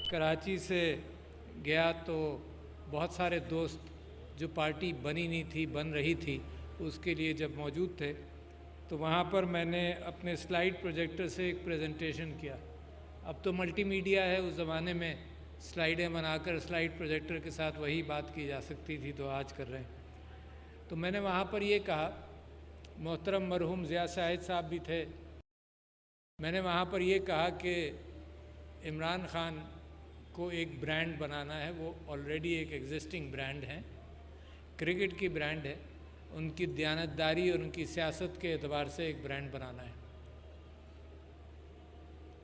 کراچی سے گیا تو بہت سارے دوست جو پارٹی بنی نہیں تھی بن رہی تھی اس کے لیے جب موجود تھے تو وہاں پر میں نے اپنے سلائیڈ پروجیکٹر سے ایک پریزنٹیشن کیا۔ اب تو ملٹی میڈیا ہے، اس زمانے میں سلائیڈیں بنا کر سلائیڈ پروجیکٹر کے ساتھ وہی بات کی جا سکتی تھی تو آج کر رہے ہیں۔ تو میں نے وہاں پر یہ کہا، محترم مرحوم ضیاء شاہد صاحب بھی تھے، میں نے وہاں پر یہ کہا کہ عمران خان کو ایک برانڈ بنانا ہے، وہ آلریڈی ایک ایگزسٹنگ برانڈ ہے، کرکٹ کی برانڈ ہے، ان کی دیانتداری اور ان کی سیاست کے اعتبار سے ایک برانڈ بنانا ہے۔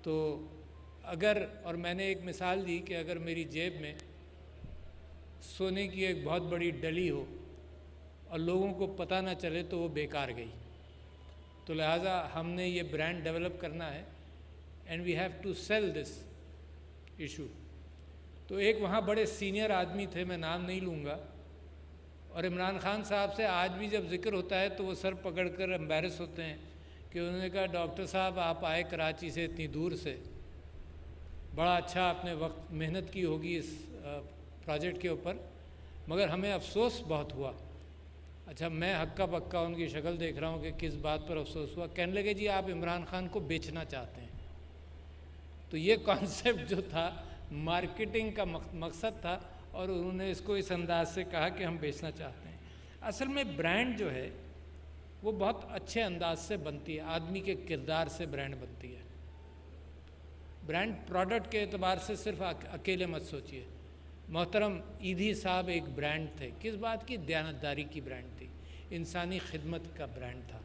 تو اگر، اور میں نے ایک مثال دی کہ اگر میری جیب میں سونے کی ایک بہت بڑی ڈلی ہو اور لوگوں کو پتہ نہ چلے تو وہ بیکار گئی، تو لہٰذا ہم نے یہ برانڈ ڈیولپ کرنا ہے and we have to sell this issue. تو ایک وہاں بڑے سینئر آدمی تھے، میں نام نہیں لوں گا، اور عمران خان صاحب سے آج بھی جب ذکر ہوتا ہے تو وہ سر پکڑ کر امبیرس ہوتے ہیں کہ انہوں نے کہا ڈاکٹر صاحب آپ آئے کراچی سے اتنی دور سے، بڑا اچھا آپ نے وقت محنت کی ہوگی اس پروجیکٹ کے اوپر، مگر ہمیں افسوس بہت ہوا۔ اچھا میں ہکا پکا ان کی شکل دیکھ رہا ہوں کہ کس بات پر افسوس ہوا، کہنے لگے جی آپ عمران خان کو بیچنا چاہتے ہیں۔ تو یہ کانسیپٹ جو تھا مارکیٹنگ کا مقصد تھا، اور انہوں نے اس کو اس انداز سے کہا کہ ہم بیچنا چاہتے ہیں۔ اصل میں برانڈ جو ہے وہ بہت اچھے انداز سے بنتی ہے، آدمی کے کردار سے برانڈ بنتی ہے۔ برانڈ پروڈکٹ کے اعتبار سے صرف اکیلے مت سوچئے۔ محترم ایدھی صاحب ایک برانڈ تھے، کس بات کی؟ دیانتداری کی برانڈ تھی، انسانی خدمت کا برانڈ تھا۔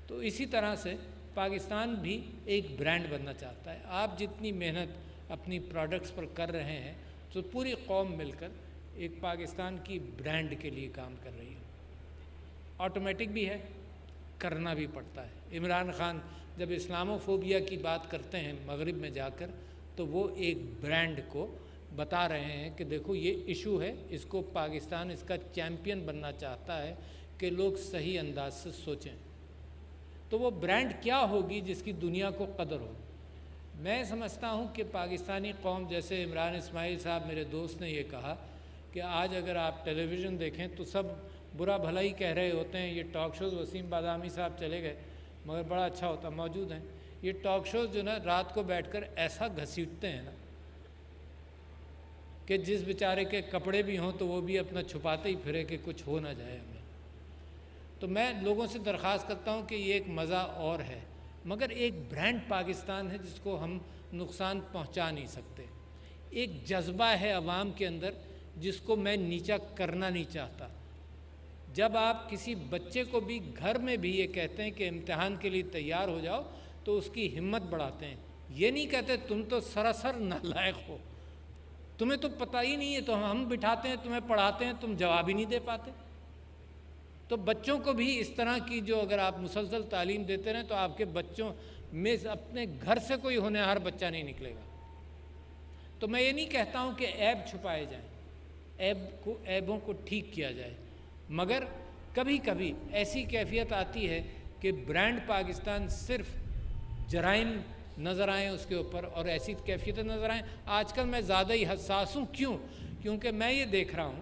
تو اسی طرح سے پاکستان بھی ایک برانڈ بننا چاہتا ہے۔ آپ جتنی محنت اپنی پروڈکٹس پر کر رہے ہیں تو پوری قوم مل کر ایک پاکستان کی برانڈ کے لیے کام کر رہی ہے۔ آٹومیٹک بھی ہے، کرنا بھی پڑتا ہے۔ عمران خان جب اسلامو فوبیا کی بات کرتے ہیں مغرب میں جا کر تو وہ ایک برانڈ کو بتا رہے ہیں کہ دیکھو یہ ایشو ہے، اس کو پاکستان اس کا چیمپئن بننا چاہتا ہے کہ لوگ صحیح انداز سے سوچیں۔ تو وہ برانڈ کیا ہوگی جس کی دنیا کو قدر ہو؟ میں سمجھتا ہوں کہ پاکستانی قوم، جیسے عمران اسماعیل صاحب میرے دوست نے یہ کہا کہ آج اگر آپ ٹیلی ویژن دیکھیں تو سب برا بھلا ہی کہہ رہے ہوتے ہیں، یہ ٹاک شوز، وسیم بادامی صاحب چلے گئے مگر بڑا اچھا ہوتا، موجود ہیں، یہ ٹاک شوز جو نا رات کو بیٹھ کر ایسا گھسیٹتے ہیں نا کہ جس بیچارے کے کپڑے بھی ہوں تو وہ بھی اپنا چھپاتے ہی پھرے کہ کچھ ہو نہ جائے ہمیں۔ تو میں لوگوں سے درخواست کرتا ہوں کہ یہ ایک مزہ اور ہے، مگر ایک برانڈ پاکستان ہے جس کو ہم نقصان پہنچا نہیں سکتے۔ ایک جذبہ ہے عوام کے اندر جس کو میں نیچا کرنا نہیں چاہتا۔ جب آپ کسی بچے کو بھی گھر میں بھی یہ کہتے ہیں کہ امتحان کے لیے تیار ہو جاؤ تو اس کی ہمت بڑھاتے ہیں، یہ نہیں کہتے تم تو سراسر نالائق ہو، تمہیں تو پتہ ہی نہیں ہے، تو ہم بٹھاتے ہیں تمہیں پڑھاتے ہیں، تم جواب ہی نہیں دے پاتے۔ تو بچوں کو بھی اس طرح کی جو اگر آپ مسلسل تعلیم دیتے رہیں تو آپ کے بچوں میں اپنے گھر سے کوئی ہونہار بچہ نہیں نکلے گا۔ تو میں یہ نہیں کہتا ہوں کہ عیب چھپائے جائیں، عیبوں کو ٹھیک کیا جائے، مگر کبھی کبھی ایسی کیفیت آتی ہے کہ برانڈ پاکستان صرف جرائم نظر آئیں اس کے اوپر، اور ایسی کیفیتیں نظر آئیں۔ آج کل میں زیادہ ہی حساس ہوں، کیوں؟ کیونکہ میں یہ دیکھ رہا ہوں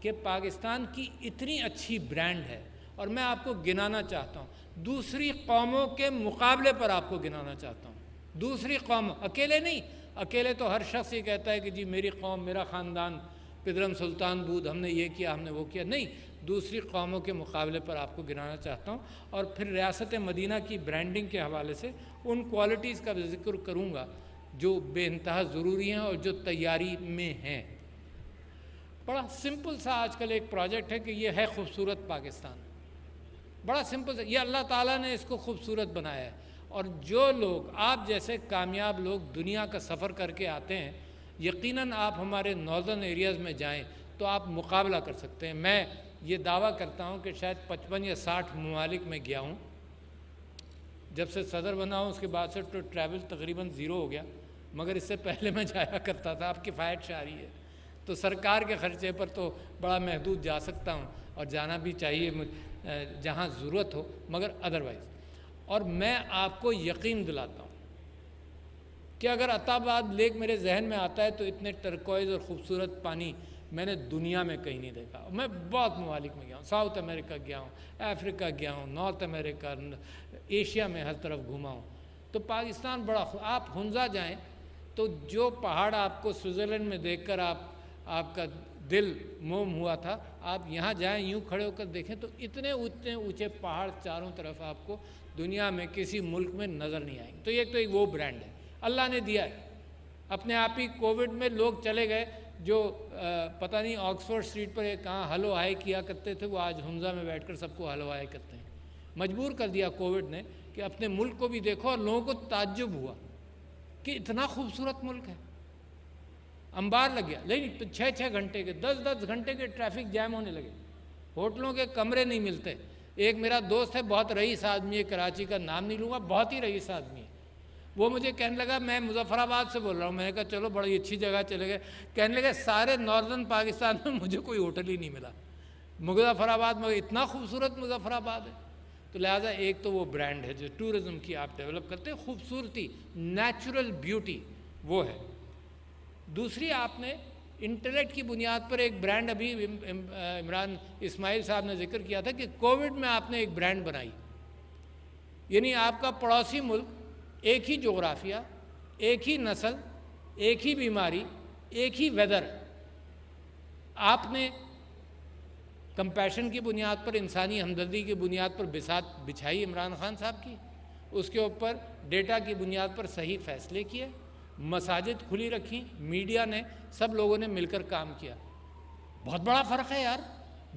کہ پاکستان کی اتنی اچھی برانڈ ہے، اور میں آپ کو گنانا چاہتا ہوں، دوسری قوموں کے مقابلے پر آپ کو گنانا چاہتا ہوں۔ دوسری قوم، اکیلے نہیں، اکیلے تو ہر شخص یہ کہتا ہے کہ جی میری قوم، میرا خاندان، پدرم سلطان بود، ہم نے یہ کیا، ہم نے وہ کیا، نہیں، دوسری قوموں کے مقابلے پر آپ کو گنانا چاہتا ہوں، اور پھر ریاست مدینہ کی برانڈنگ کے حوالے سے ان کوالٹیز کا ذکر کروں گا جو بے انتہا ضروری ہیں اور جو تیاری میں ہیں۔ بڑا سمپل سا آج کل ایک پروجیکٹ ہے کہ یہ ہے خوبصورت پاکستان، بڑا سمپل سا، یہ اللہ تعالیٰ نے اس کو خوبصورت بنایا ہے، اور جو لوگ آپ جیسے کامیاب لوگ دنیا کا سفر کر کے آتے ہیں، یقیناً آپ ہمارے ناردرن ایریاز میں جائیں تو آپ مقابلہ کر سکتے ہیں۔ میں یہ دعویٰ کرتا ہوں کہ شاید 55 یا 60 ممالک میں گیا ہوں، جب سے صدر بنا ہوں اس کے بعد سے تو ٹریول تقریباً زیرو ہو گیا، مگر اس سے پہلے میں جایا کرتا تھا، اب کفایت شاری ہے، تو سرکار کے خرچے پر تو بڑا محدود جا سکتا ہوں، اور جانا بھی چاہیے جہاں ضرورت ہو، مگر ادروائز۔ اور میں آپ کو یقین دلاتا ہوں کہ اگر عطا آباد لیک میرے ذہن میں آتا ہے تو اتنے ٹرکوائز اور خوبصورت پانی میں نے دنیا میں کہیں نہیں دیکھا. میں بہت ممالک میں گیا ہوں, ساؤتھ امریکہ گیا ہوں, افریقہ گیا ہوں, نارتھ امریکہ, ایشیا میں ہر طرف گھوما ہوں. تو پاکستان بڑا آپ ہنزا جائیں تو جو پہاڑ آپ کو سوئٹزرلینڈ میں دیکھ کر آپ کا دل موم ہوا تھا, آپ یہاں جائیں یوں کھڑے ہو کر دیکھیں تو اتنے اونچے پہاڑ چاروں طرف آپ کو دنیا میں کسی ملک میں نظر نہیں آئیں گے. تو ایک وہ برانڈ ہے اللہ نے دیا ہے. اپنے آپ ہی کووڈ میں لوگ چلے گئے جو پتہ نہیں آکسفورڈ اسٹریٹ پر کہاں ہلو ہائی کیا کرتے تھے, وہ آج ہنزا میں بیٹھ کر سب کو ہلو ہائی کرتے ہیں. مجبور کر دیا کووڈ نے کہ اپنے ملک کو بھی دیکھو, اور لوگوں کو تعجب ہوا کہ اتنا خوبصورت ملک ہے. انبار لگ گیا, لیکن 6 گھنٹے کے 10 گھنٹے کے ٹریفک جام ہونے لگے, ہوٹلوں کے کمرے نہیں ملتے. ایک میرا دوست ہے, بہت رئیس آدمی ہے, کراچی کا نام نہیں لوں گا, بہت ہی رئیس آدمی ہے. وہ مجھے کہنے لگا میں مظفر آباد سے بول رہا ہوں. میں نے کہا چلو بڑی اچھی جگہ چلے گئے. کہنے لگے سارے ناردرن پاکستان میں مجھے کوئی ہوٹل ہی نہیں ملا, مظفر آباد میں اتنا خوبصورت مظفر آباد ہے. تو لہٰذا ایک تو وہ برانڈ ہے جو ٹورزم کی آپ ڈیولپ کرتے ہیں, خوبصورتی, نیچرل بیوٹی وہ ہے. دوسری آپ نے انٹلیکٹ کی بنیاد پر ایک برانڈ, ابھی عمران اسماعیل صاحب نے ذکر کیا تھا کہ کووڈ میں آپ نے ایک برانڈ بنائی. یعنی آپ کا پڑوسی ملک, ایک ہی جغرافیہ, ایک ہی نسل, ایک ہی بیماری, ایک ہی ویدر, آپ نے کمپیشن کی بنیاد پر, انسانی ہمدردی کی بنیاد پر بساط بچھائی عمران خان صاحب کی, اس کے اوپر ڈیٹا کی بنیاد پر صحیح فیصلے کیے, مساجد کھلی رکھی, میڈیا نے, سب لوگوں نے مل کر کام کیا. بہت بڑا فرق ہے یار,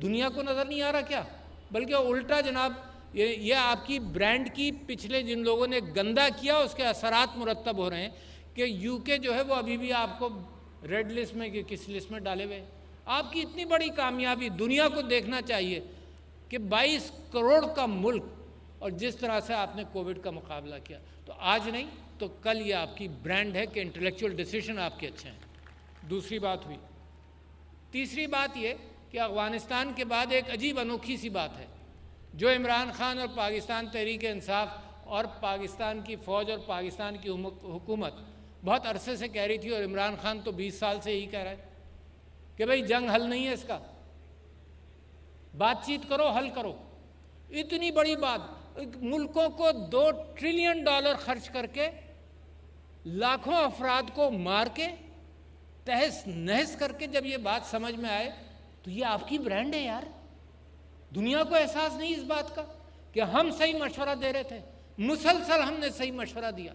دنیا کو نظر نہیں آ رہا کیا؟ بلکہ الٹا جناب, یہ آپ کی برانڈ کی پچھلے جن لوگوں نے گندا کیا اس کے اثرات مرتب ہو رہے ہیں کہ یو کے جو ہے وہ ابھی بھی آپ کو ریڈ لسٹ میں کہ کس لسٹ میں ڈالے ہوئے. آپ کی اتنی بڑی کامیابی, دنیا کو دیکھنا چاہیے کہ 22 کروڑ کا ملک, اور جس طرح سے آپ نے کووڈ کا مقابلہ کیا. تو آج نہیں تو کل یہ آپ کی برانڈ ہے کہ انٹلیکچوئل ڈیسیشن آپ کے اچھے ہیں. دوسری بات ہوئی. تیسری بات یہ کہ افغانستان کے بعد ایک عجیب انوکھی سی بات ہے جو عمران خان اور پاکستان تحریک انصاف اور پاکستان کی فوج اور پاکستان کی حکومت بہت عرصے سے کہہ رہی تھی, اور عمران خان تو 20 سال سے یہی کہہ رہا ہے کہ بھئی جنگ حل نہیں ہے اس کا, بات چیت کرو, حل کرو. اتنی بڑی بات, ملکوں کو $2 ٹریلین خرچ کر کے, لاکھوں افراد کو مار کے, تہس نہس کر کے جب یہ بات سمجھ میں آئے تو یہ آپ کی برانڈ ہے یار. دنیا کو احساس نہیں اس بات کا کہ ہم صحیح مشورہ دے رہے تھے, مسلسل ہم نے صحیح مشورہ دیا,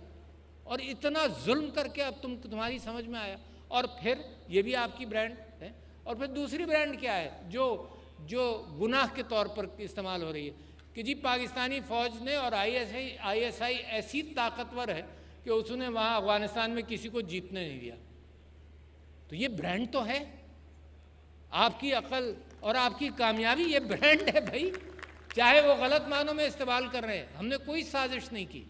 اور اتنا ظلم کر کے اب تمہاری سمجھ میں آیا. اور پھر یہ بھی آپ کی برانڈ ہے. اور پھر دوسری برانڈ کیا ہے جو گناہ کے طور پر استعمال ہو رہی ہے کہ جی پاکستانی فوج نے اور آئی ایس آئی ایسی طاقتور ہے کہ اس نے وہاں افغانستان میں کسی کو جیتنے نہیں دیا. تو یہ برانڈ تو ہے, آپ کی عقل اور آپ کی کامیابی یہ برانڈ ہے بھائی, چاہے وہ غلط معنوں میں استعمال کر رہے ہیں, ہم نے کوئی سازش نہیں کی,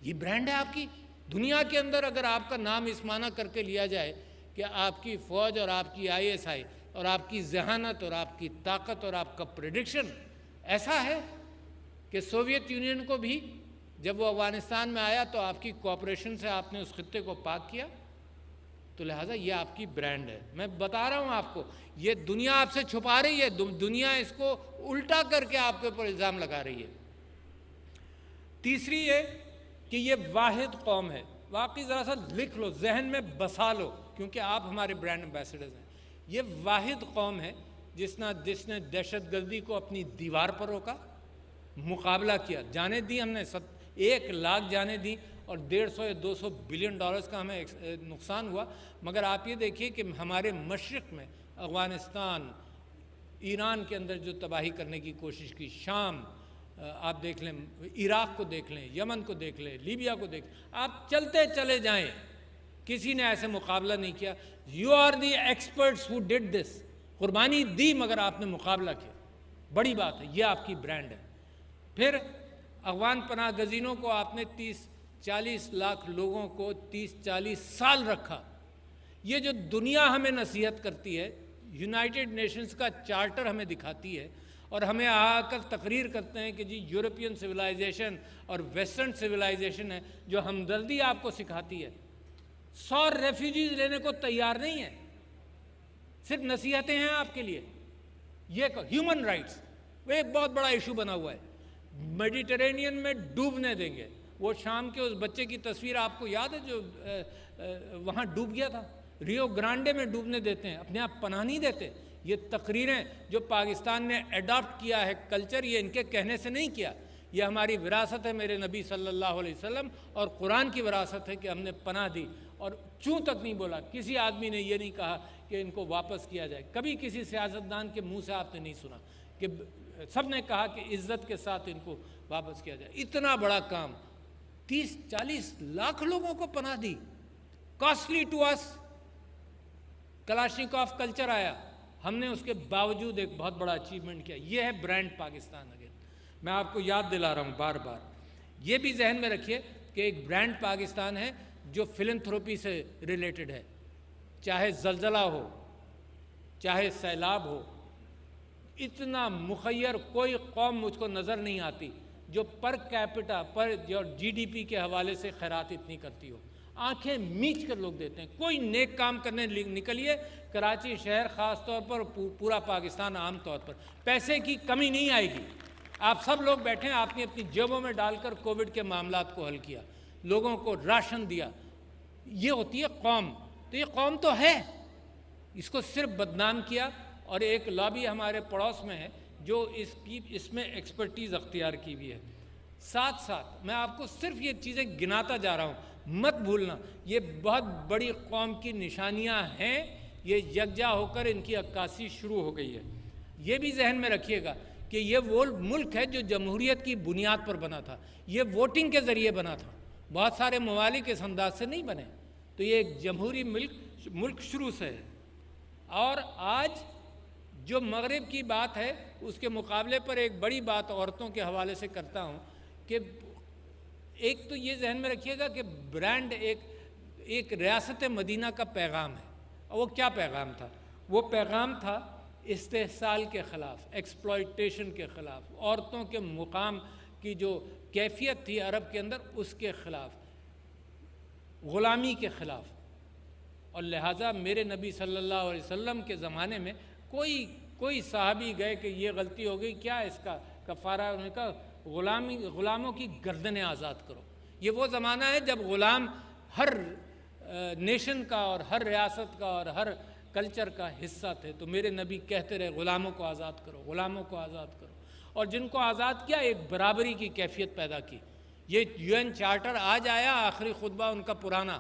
یہ برانڈ ہے آپ کی. دنیا کے اندر اگر آپ کا نام اس معنی کر کے لیا جائے کہ آپ کی فوج اور آپ کی آئی ایس آئی اور آپ کی ذہانت اور آپ کی طاقت اور آپ کا پریڈکشن ایسا ہے کہ سوویت یونین کو بھی جب وہ افغانستان میں آیا تو آپ کی کوآپریشن سے آپ نے اس خطے کو پاک کیا. تو لہٰذا یہ آپ کی برانڈ ہے. میں بتا رہا ہوں آپ کو, یہ دنیا آپ سے چھپا رہی ہے, دنیا اس کو الٹا کر کے آپ کے اوپر الزام لگا رہی ہے. تیسری یہ کہ یہ واحد قوم ہے. واقعی ذرا سا لکھ لو, ذہن میں بسا لو, کیونکہ آپ ہمارے برانڈ ایمبیسڈرز ہیں. یہ واحد قوم ہے جس نے دہشت گردی کو اپنی دیوار پر روکا, مقابلہ کیا. جانے دی ہم نے 1 لاکھ جانے دی, اور 150 یا 200 بلین ڈالرز کا ہمیں نقصان ہوا. مگر آپ یہ دیکھیے کہ ہمارے مشرق میں افغانستان, ایران کے اندر جو تباہی کرنے کی کوشش کی, شام آپ دیکھ لیں, عراق کو دیکھ لیں, یمن کو دیکھ لیں, لیبیا کو دیکھ لیں, آپ چلتے چلے جائیں, کسی نے ایسے مقابلہ نہیں کیا. You are the experts who did this. قربانی دی مگر آپ نے مقابلہ کیا, بڑی بات ہے, یہ آپ کی برانڈ ہے. پھر افغان پناہ گزینوں کو آپ نے 30-40 لاکھ لوگوں کو 30-40 سال رکھا. یہ جو دنیا ہمیں نصیحت کرتی ہے, یونائٹڈ نیشنز کا چارٹر ہمیں دکھاتی ہے, اور ہمیں آ کر تقریر کرتے ہیں کہ جی یورپین سویلائزیشن اور ویسٹرن سویلائزیشن ہے جو ہمدردی آپ کو سکھاتی ہے، 100 ریفیوجیز لینے کو تیار نہیں ہے، صرف نصیحتیں ہیں آپ کے لیے۔ یہ ہیومن رائٹس وہ ایک بہت بڑا ایشو بنا ہوا ہے، میڈیٹرینین میں ڈوبنے دیں گے۔ وہ شام کے اس بچے کی تصویر آپ کو یاد ہے جو وہاں ڈوب گیا تھا، ریو گرانڈے میں ڈوبنے دیتے ہیں، اپنے آپ پناہ نہیں دیتے۔ یہ تقریریں جو پاکستان نے اڈاپٹ کیا ہے کلچر، یہ ان کے کہنے سے نہیں کیا، یہ ہماری وراثت ہے میرے نبی صلی اللہ علیہ وسلم اور قرآن کی وراثت ہے کہ ہم نے پناہ دی، اور چوں تک نہیں بولا۔ کسی آدمی نے یہ نہیں کہا کہ ان کو واپس کیا جائے، کبھی کسی سیاستدان کے منہ سے آپ نے نہیں سنا کہ سب نے کہا کہ عزت کے ساتھ ان کو واپس کیا جائے۔ اتنا بڑا کام، 30-40 لاکھ لوگوں کو پناہ دی، costly to us. Kalashnikov culture آیا، ہم نے اس کے باوجود ایک بہت بڑا اچیومنٹ کیا۔ یہ ہے برانڈ پاکستان۔ اگین میں آپ کو یاد دلا رہا ہوں بار بار، یہ بھی ذہن میں رکھیے کہ ایک برانڈ پاکستان ہے جو فلنتھروپی سے ریلیٹڈ ہے، چاہے زلزلہ ہو چاہے سیلاب ہو۔ اتنا مخیر کوئی قوم مجھ کو نظر نہیں آتی جو پر کیپٹا پر جو جی ڈی پی کے حوالے سے خیرات اتنی کرتی ہو۔ آنکھیں میچ کر لوگ دیتے ہیں۔ کوئی نیک کام کرنے نکلیے، کراچی شہر خاص طور پر، پورا پاکستان عام طور پر، پیسے کی کمی نہیں آئے گی۔ آپ سب لوگ بیٹھے ہیں، آپ نے اپنی جیبوں میں ڈال کر کووڈ کے معاملات کو حل کیا، لوگوں کو راشن دیا۔ یہ ہوتی ہے قوم۔ تو یہ قوم تو ہے، اس کو صرف بدنام کیا، اور ایک لابی ہمارے پڑوس میں ہے جو اس میں ایکسپرٹیز اختیار کی ہوئی ہے۔ ساتھ ساتھ میں آپ کو صرف یہ چیزیں گناتا جا رہا ہوں، مت بھولنا یہ بہت بڑی قوم کی نشانیاں ہیں۔ یہ یکجا ہو کر ان کی عکاسی شروع ہو گئی ہے۔ یہ بھی ذہن میں رکھیے گا کہ یہ وہ ملک ہے جو جمہوریت کی بنیاد پر بنا تھا، یہ ووٹنگ کے ذریعے بنا تھا، بہت سارے ممالک اس انداز سے نہیں بنے۔ تو یہ ایک جمہوری ملک شروع سے ہے۔ اور آج جو مغرب کی بات ہے اس کے مقابلے پر ایک بڑی بات عورتوں کے حوالے سے کرتا ہوں کہ ایک تو یہ ذہن میں رکھیے گا کہ برانڈ ایک ریاست مدینہ کا پیغام ہے۔ اور وہ کیا پیغام تھا؟ وہ پیغام تھا استحصال کے خلاف، ایکسپلائٹیشن کے خلاف، عورتوں کے مقام کی جو کیفیت تھی عرب کے اندر اس کے خلاف، غلامی کے خلاف۔ اور لہٰذا میرے نبی صلی اللہ علیہ وسلم کے زمانے میں کوئی صحابی گئے کہ یہ غلطی ہو گئی، کیا اس کا کفارہ؟ انہوں نے کہا غلاموں کی گردنیں آزاد کرو۔ یہ وہ زمانہ ہے جب غلام ہر نیشن کا اور ہر ریاست کا اور ہر کلچر کا حصہ تھے۔ تو میرے نبی کہتے رہے غلاموں کو آزاد کرو، غلاموں کو آزاد کرو، اور جن کو آزاد کیا ایک برابری کی کیفیت پیدا کی۔ یہ یو این چارٹر آج آیا، آخری خطبہ ان کا پرانا،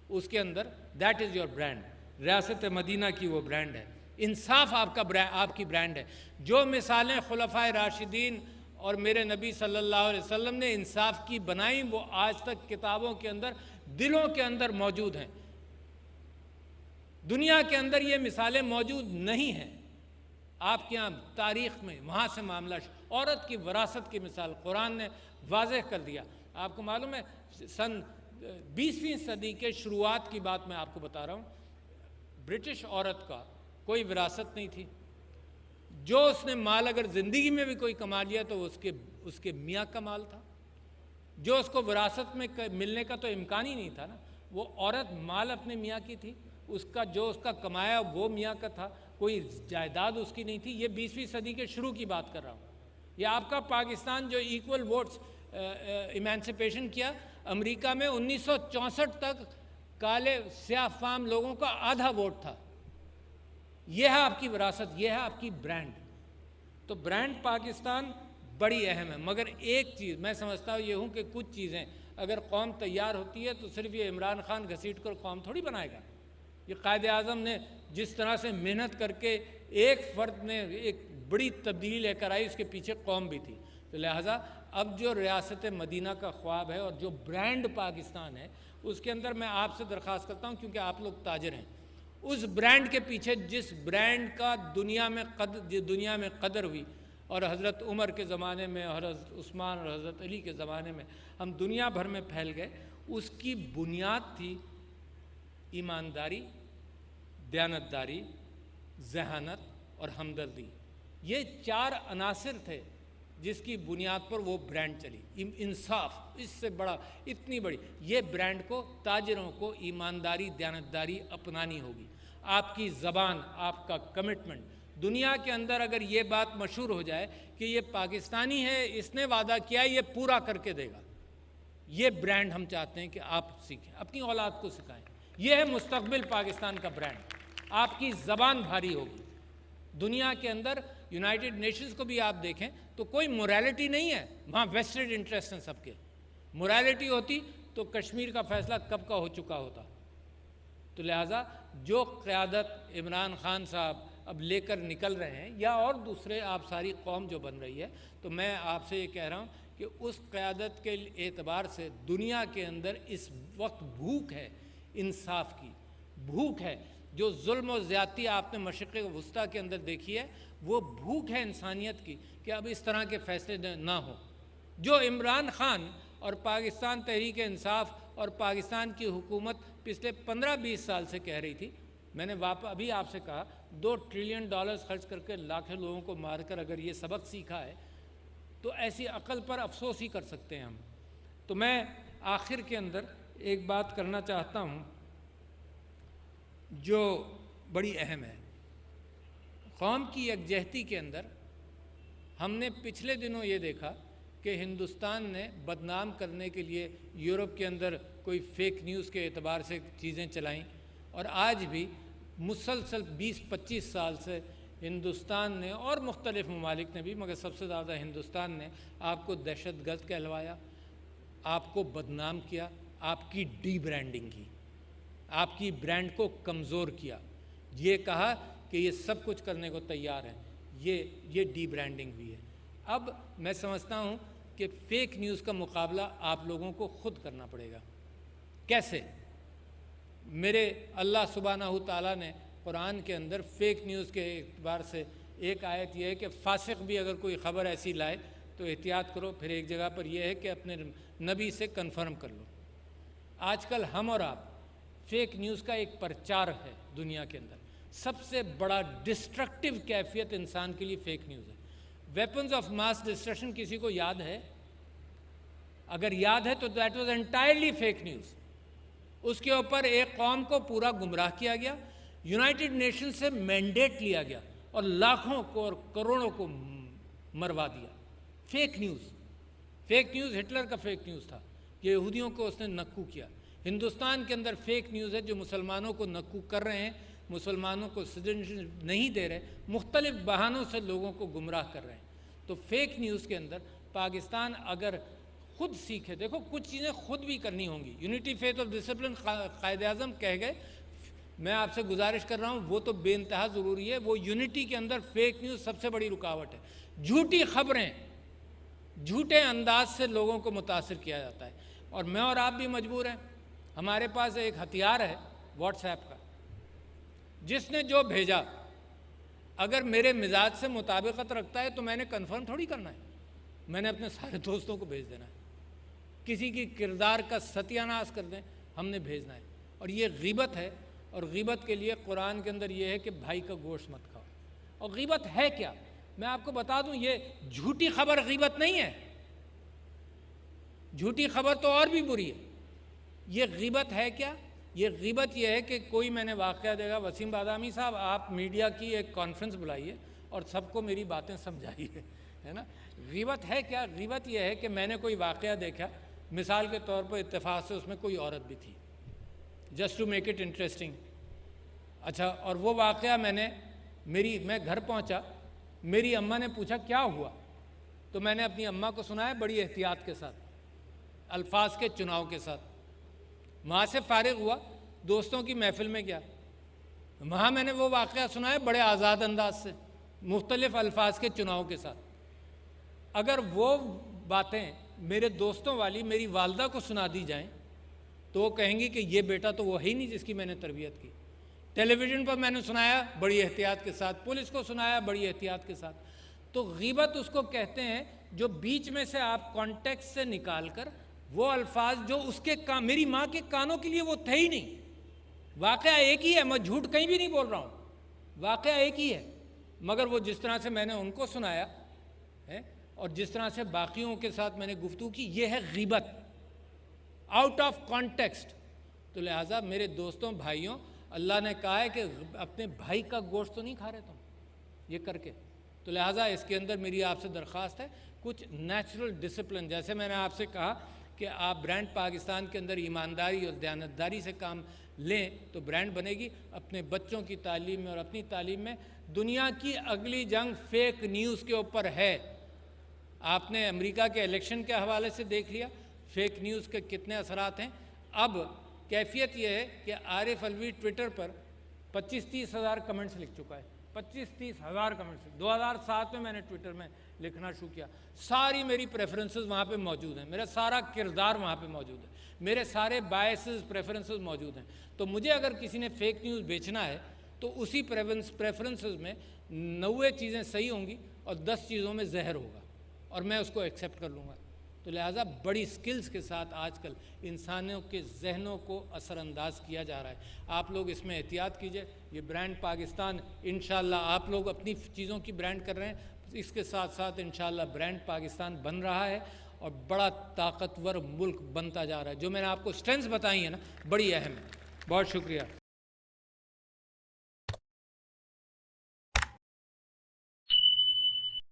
اس کے اندر دیٹ از یور برانڈ، ریاست مدینہ کی وہ برانڈ ہے۔ انصاف آپ کی برانڈ ہے۔ جو مثالیں خلفائے راشدین اور میرے نبی صلی اللہ علیہ وسلم نے انصاف کی بنائیں وہ آج تک کتابوں کے اندر، دلوں کے اندر موجود ہیں۔ دنیا کے اندر یہ مثالیں موجود نہیں ہیں۔ آپ کے یہاں تاریخ میں وہاں سے معاملہ عورت کی وراثت کی مثال قرآن نے واضح کر دیا۔ آپ کو معلوم ہے سن 20ویں صدی کے شروعات کی بات میں آپ کو بتا رہا ہوں، برٹش عورت کا کوئی وراثت نہیں تھی۔ جو اس نے مال اگر زندگی میں بھی کوئی کما لیا تو اس کے میاں کا مال تھا، جو اس کو وراثت میں ملنے کا تو امکان ہی نہیں تھا نا۔ وہ عورت مال اپنے میاں کی تھی، اس کا کمایا وہ میاں کا تھا، کوئی جائیداد اس کی نہیں تھی۔ یہ 20ویں صدی کے شروع کی بات کر رہا ہوں۔ یہ آپ کا پاکستان جو ایکول ووٹس ایمانسپیشن کیا، امریکہ میں 1964 تک کالے سیاہ فام لوگوں کا آدھا ووٹ تھا۔ یہ ہے آپ کی وراثت، یہ ہے آپ کی برانڈ۔ تو برانڈ پاکستان بڑی اہم ہے، مگر ایک چیز میں سمجھتا ہوں کہ کچھ چیزیں اگر قوم تیار ہوتی ہے تو صرف یہ عمران خان گھسیٹ کر قوم تھوڑی بنائے گا۔ یہ قائد اعظم نے جس طرح سے محنت کر کے ایک فرد نے ایک بڑی تبدیلی لے کر آئی، اس کے پیچھے قوم بھی تھی۔ تو لہٰذا اب جو ریاست مدینہ کا خواب ہے اور جو برانڈ پاکستان ہے، اس کے اندر میں آپ سے درخواست کرتا ہوں، کیونکہ آپ لوگ تاجر ہیں، اس برانڈ کے پیچھے جس برانڈ کا دنیا میں قدر ہوئی، اور حضرت عمر کے زمانے میں، حضرت عثمان اور حضرت علی کے زمانے میں ہم دنیا بھر میں پھیل گئے، اس کی بنیاد تھی ایمانداری، دیانتداری، ذہانت اور ہمدردی۔ یہ 4 عناصر تھے جس کی بنیاد پر وہ برانڈ چلی۔ انصاف، اس سے بڑا اتنی بڑی، یہ برانڈ کو تاجروں کو ایمانداری، دیانتداری اپنانی ہوگی۔ آپ کی زبان، آپ کا کمٹمنٹ، دنیا کے اندر اگر یہ بات مشہور ہو جائے کہ یہ پاکستانی ہے، اس نے وعدہ کیا یہ پورا کر کے دے گا، یہ برانڈ ہم چاہتے ہیں کہ آپ سیکھیں، اپنی اولاد کو سکھائیں۔ یہ ہے مستقبل پاکستان کا برانڈ۔ آپ کی زبان بھاری ہوگی۔ دنیا کے اندر یونائٹڈ نیشنز کو بھی آپ دیکھیں تو کوئی موریلٹی نہیں ہے، وہاں ویسٹڈ انٹرسٹ ہیں سب کے۔ موریلٹی ہوتی تو کشمیر کا فیصلہ کب کا ہو چکا ہوتا۔ تو لہٰذا جو قیادت عمران خان صاحب اب لے کر نکل رہے ہیں، یا اور دوسرے آپ ساری قوم جو بن رہی ہے، تو میں آپ سے یہ کہہ رہا ہوں کہ اس قیادت کے اعتبار سے دنیا کے اندر اس وقت بھوک ہے، انصاف کی بھوک ہے۔ جو ظلم و زیادتی آپ نے مشرق وسطیٰ کے اندر دیکھی ہے، وہ بھوک ہے انسانیت کی کہ اب اس طرح کے فیصلے نہ ہوں۔ جو عمران خان اور پاکستان تحریک انصاف اور پاکستان کی حکومت پچھلے 15-20 سال سے کہہ رہی تھی، میں نے ابھی آپ سے کہا $2 ٹریلین خرچ کر کے لاکھوں لوگوں کو مار کر اگر یہ سبق سیکھا ہے تو ایسی عقل پر افسوس ہی کر سکتے ہیں ہم۔ تو میں آخر کے اندر ایک بات کرنا چاہتا ہوں جو بڑی اہم ہے۔ قوم کی یکجہتی کے اندر ہم نے پچھلے دنوں یہ دیکھا کہ ہندوستان نے بدنام کرنے کے لیے یورپ کے اندر کوئی فیک نیوز کے اعتبار سے چیزیں چلائیں، اور آج بھی مسلسل 20-25 سال سے ہندوستان نے اور مختلف ممالک نے بھی، مگر سب سے زیادہ ہندوستان نے آپ کو دہشت گرد کہلوایا، آپ کو بدنام کیا، آپ کی ڈی برانڈنگ کی، آپ کی برانڈ کو کمزور کیا، یہ کہا کہ یہ سب کچھ کرنے کو تیار ہیں۔ یہ ڈی برانڈنگ ہوئی ہے۔ اب میں سمجھتا ہوں کہ فیک نیوز کا مقابلہ آپ لوگوں کو خود کرنا پڑے گا۔ کیسے؟ میرے اللہ سبحانہ تعالیٰ نے قرآن کے اندر فیک نیوز کے اعتبار سے ایک آیت یہ ہے کہ فاسق بھی اگر کوئی خبر ایسی لائے تو احتیاط کرو۔ پھر ایک جگہ پر یہ ہے کہ اپنے نبی سے کنفرم کر لو۔ آج کل ہم اور آپ فیک نیوز کا ایک پرچار ہے دنیا کے اندر۔ سب سے بڑا ڈسٹرکٹیو کیفیت انسان کے لیے فیک نیوز ہے۔ ویپنز آف ماس ڈسٹرکشن کسی کو یاد ہے؟ اگر یاد ہے تو that was entirely fake news. اس کے اوپر ایک قوم کو پورا گمراہ کیا گیا، یونائٹڈ نیشن سے مینڈیٹ لیا گیا اور لاکھوں کو اور کروڑوں کو مروا دیا۔ Fake news, fake news Hitler کا فیک نیوز تھا، یہودیوں کو اس نے نکو کیا۔ ہندوستان کے اندر فیک نیوز ہے جو مسلمانوں کو نکو کر رہے ہیں، مسلمانوں کو سٹیزنشپ نہیں دے رہے، مختلف بہانوں سے لوگوں کو گمراہ کر رہے ہیں۔ تو فیک نیوز کے اندر پاکستان اگر خود سیکھے، دیکھو کچھ چیزیں خود بھی کرنی ہوں گی۔ Unity faith of discipline Quaid Azam کہہ گئے، میں آپ سے گزارش کر رہا ہوں وہ تو بے انتہا ضروری ہے۔ وہ یونٹی کے اندر فیک نیوز سب سے بڑی رکاوٹ ہے۔ جھوٹی خبریں، جھوٹے انداز سے لوگوں کو متاثر کیا جاتا ہے، اور میں اور آپ بھی مجبور ہیں۔ ہمارے پاس ایک ہتھیار ہے واٹس ایپ کا، جس نے جو بھیجا اگر میرے مزاج سے مطابقت رکھتا ہے تو میں نے کنفرم تھوڑی کرنا ہے، میں نے اپنے سارے دوستوں کو بھیج دینا ہے۔ کسی کی کردار کا ستیہ ناش کر دیں، ہم نے بھیجنا ہے۔ اور یہ غیبت ہے، اور غیبت کے لیے قرآن کے اندر یہ ہے کہ بھائی کا گوشت مت کھاؤ۔ اور غیبت ہے کیا؟ میں آپ کو بتا دوں، یہ جھوٹی خبر غیبت نہیں ہے۔ جھوٹی خبر تو اور بھی بری ہے۔ یہ غیبت ہے کیا؟ یہ غیبت یہ ہے کہ کوئی میں نے واقعہ دیکھا، وسیم بادامی صاحب آپ میڈیا کی ایک کانفرنس بلائیے اور سب کو میری باتیں سمجھائیے، ہے نا۔ غیبت ہے کیا؟ غیبت یہ ہے کہ میں نے کوئی واقعہ دیکھا، مثال کے طور پر اتفاق سے اس میں کوئی عورت بھی تھی، just to make it interesting. اچھا، اور وہ واقعہ میں گھر پہنچا، میری اماں نے پوچھا کیا ہوا، تو میں نے اپنی اماں کو سنایا بڑی احتیاط کے ساتھ، الفاظ کے چناؤ کے ساتھ۔ وہاں سے فارغ ہوا، دوستوں کی محفل میں گیا، وہاں میں نے وہ واقعہ سنایا بڑے آزاد انداز سے، مختلف الفاظ کے چناؤ کے ساتھ۔ اگر وہ باتیں میرے دوستوں والی میری والدہ کو سنا دی جائیں تو وہ کہیں گی کہ یہ بیٹا تو وہ ہے ہی نہیں جس کی میں نے تربیت کی۔ ٹیلی ویژن پر میں نے سنایا بڑی احتیاط کے ساتھ، پولیس کو سنایا بڑی احتیاط کے ساتھ۔ تو غیبت اس کو کہتے ہیں جو بیچ میں سے آپ کانٹیکسٹ سے نکال کر وہ الفاظ جو اس کے میری ماں کے کانوں کے لیے وہ تھے ہی نہیں۔ واقعہ ایک ہی ہے، میں جھوٹ کہیں بھی نہیں بول رہا ہوں، واقعہ ایک ہی ہے، مگر وہ جس طرح سے میں نے ان کو سنایا ہے اور جس طرح سے باقیوں کے ساتھ میں نے گفتگو کی، یہ ہے غیبت، آؤٹ آف کانٹیکسٹ۔ تو لہٰذا میرے دوستوں، بھائیوں، اللہ نے کہا ہے کہ اپنے بھائی کا گوشت تو نہیں کھا رہے تم یہ کر کے، تو لہٰذا اس کے اندر میری آپ سے درخواست ہے کچھ نیچرل ڈسپلن، جیسے میں نے آپ سے کہا کہ آپ برانڈ پاکستان کے اندر ایمانداری اور دیانتداری سے کام لیں تو برانڈ بنے گی۔ اپنے بچوں کی تعلیم میں اور اپنی تعلیم میں، دنیا کی اگلی جنگ فیک نیوز کے اوپر ہے۔ آپ نے امریکہ کے الیکشن کے حوالے سے دیکھ لیا فیک نیوز کے کتنے اثرات ہیں۔ اب کیفیت یہ ہے کہ عارف الوی ٹویٹر پر 25-30 ہزار کمنٹس لکھ چکا ہے، 25-30 ہزار کمنٹس۔ 2007 میں نے ٹویٹر میں لکھنا شروع کیا، ساری میری پریفرنسز وہاں پہ موجود ہیں، میرا سارا کردار وہاں پہ موجود ہے، میرے سارے بائسز پریفرنسز موجود ہیں۔ تو مجھے اگر کسی نے فیک نیوز بیچنا ہے تو اسی پریفرنسز میں 90 چیزیں صحیح ہوں گی اور 10 چیزوں میں زہر ہوگا، اور میں اس کو ایکسیپٹ کر لوں گا۔ تو لہٰذا بڑی سکلز کے ساتھ آج کل انسانوں کے ذہنوں کو اثر انداز کیا جا رہا ہے۔ آپ لوگ اس میں احتیاط کیجئے۔ یہ برانڈ پاکستان انشاءاللہ آپ لوگ اپنی چیزوں کی برانڈ کر رہے ہیں، اس کے ساتھ ساتھ انشاءاللہ برانڈ پاکستان بن رہا ہے اور بڑا طاقتور ملک بنتا جا رہا ہے۔ جو میں نے آپ کو اسٹرینث بتائی ہیں نا، بڑی اہم ہے۔ بہت شکریہ۔